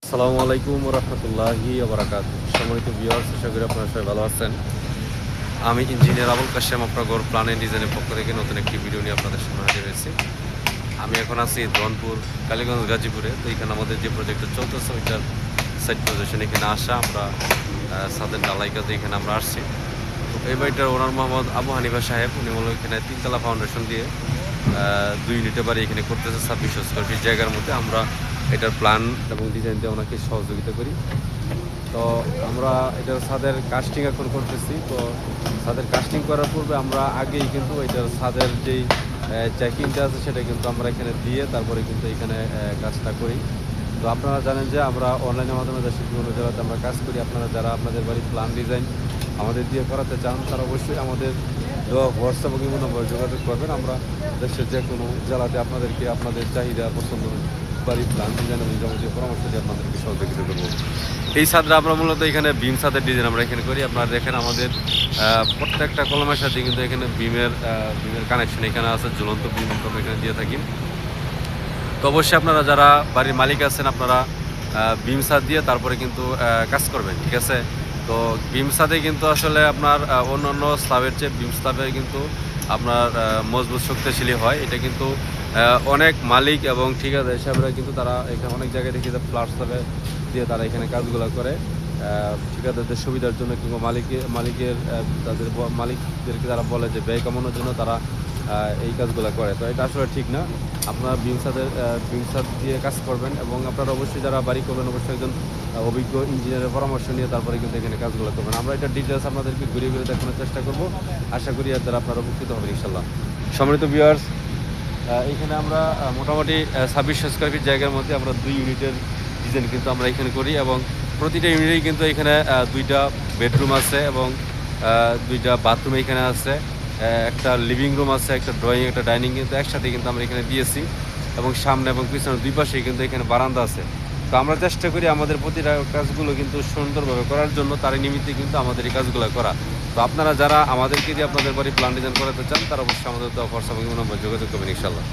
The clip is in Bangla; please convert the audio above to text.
আসসালামু আলাইকুম রহমতুল্লাহি সম্মানিত ভিউয়ার্স, আশা করি আপনারা সবাই ভালো আছেন। আমি ইঞ্জিনিয়ার আবুল কাশেম, আপনার ঘর প্ল্যান অ্যান্ড ডিজাইনের পক্ষ থেকে নতুন একটি ভিডিও নিয়ে আপনাদের সামনে হাজির হয়েছি। আমি এখন আছি ধনপুর, কালীগঞ্জ, গাজীপুরে। তো এখানে আমাদের যে প্রজেক্টটা চলতেছে ওইটার সাইট পজিশন এখানে আসা, আমরা সাদের ডালাই কাজে এখানে আমরা আসছি। তো এই বাড়িটার ওনার মোহাম্মদ আবু হানিফা সাহেব, উনি মূলত এখানে তিনতলা ফাউন্ডেশন দিয়ে 2 ইউনিটের বাড়ি এখানে করতেছে 2600 স্কোয়ার ফিট জায়গার মধ্যে। আমরা এটার প্ল্যান এবং ডিজাইন দিয়ে ওনাকে সহযোগিতা করি। তো আমরা এটার ছাদের কাস্টিং এখন করতেছি। তো ছাদের কাস্টিং করার পূর্বে আমরা আগেই কিন্তু এটার ছাদের যেই চেকিংটা আছে সেটা কিন্তু আমরা এখানে দিয়ে তারপরে কিন্তু এখানে কাজটা করি। তো আপনারা জানেন যে আমরা অনলাইনের মাধ্যমে দেশের বিভিন্ন জেলাতে আমরা কাজ করি। আপনারা যারা আপনাদের বাড়ির প্ল্যান ডিজাইন আমাদের দিয়ে করাতে চান তারা অবশ্যই আমাদের হোয়াটসঅ্যাপ এবং ইমো নম্বরে যোগাযোগ করবেন। আমরা দেশের যে কোনো জেলাতে আপনাদেরকে আপনাদের চাহিদা পছন্দ বাড়ির প্ল্যান ডিজাইন এবং যাবতীয় পরামর্শ দিয়ে আপনাদেরকে সহযোগিতা করবো। এই ছাদটা আমরা মূলত এখানে বিম ছাদের ডিজাইন আমরা এখানে করি। আপনারা দেখেন আমাদের প্রত্যেকটা কলমের সাথে কিন্তু এখানে বিমের কানেকশন এখানে আছে, ঝুলন্ত বিম আমরা এখানে দিয়ে থাকি। তো অবশ্যই আপনারা যারা বাড়ির মালিক আছেন আপনারা বিম ছাদ দিয়ে তারপরে কিন্তু কাজ করবেন, ঠিক আছে। তো বিম ছাদে কিন্তু আসলে আপনার অন্য স্ল্যাবের চেয়ে বিম স্ল্যাবে কিন্তু আপনার মজবুত শক্তিশালী হয়। এটা কিন্তু অনেক মালিক এবং ঠিকাদার হিসাবে কিন্তু তারা এখানে অনেক জায়গায় দেখি যে ফ্ল্যাট স্ল্যাবে দিয়ে তারা এখানে কাজগুলো করে ঠিকাদারদের সুবিধার জন্য, কিংবা মালিকের তাদের মালিকদেরকে তারা বলে যে ব্যয় কমানোর জন্য তারা এই কাজগুলো করে। তো এটা আসলে ঠিক না। আপনারা বিম ছাদ দিয়ে কাজ করবেন এবং আপনারা অবশ্যই যারা বাড়ি করবেন অবশ্যই একজন অভিজ্ঞ ইঞ্জিনিয়ারের পরামর্শ নিয়ে তারপরে কিন্তু এখানে কাজগুলো করবেন। আমরা এটা ডিটেলস আপনাদেরকে ঘুরিয়ে ঘুরিয়ে দেখানোর চেষ্টা করব। আশা করি এর দ্বারা আপনারা উপকৃত হবেন ইনশাল্লাহ। সম্মানিত ভিউয়ার্স, এখানে আমরা মোটামুটি 2600 স্কোয়ার ফিট জায়গার মধ্যে আমরা 2 ইউনিটের ডিজাইন কিন্তু আমরা এখানে করি এবং প্রতিটা ইউনিটেই কিন্তু এখানে 2টা বেডরুম আছে এবং 2টা বাথরুম এখানে আছে, একটা লিভিং রুম আছে, একটা ড্রয়িং, একটা ডাইনিং কিন্তু একসাথে কিন্তু আমরা এখানে দিয়েছি এবং সামনে এবং পিছনে দুই পাশেই কিন্তু এখানে বারান্দা আছে। তো আমরা চেষ্টা করি আমাদের প্রতিটা কাজগুলো কিন্তু সুন্দরভাবে করার জন্য, তার নিমিত্তে কিন্তু আমাদের এই কাজগুলো করা। তো আপনারা যারা আমাদেরকে দিয়ে আপনাদের বাড়ি প্ল্যান ডিজাইন করাতে চান তারা অবশ্যই আমাদের হোয়াটসঅ্যাপ নম্বর যোগাযোগ করবেন ইনশাল্লাহ।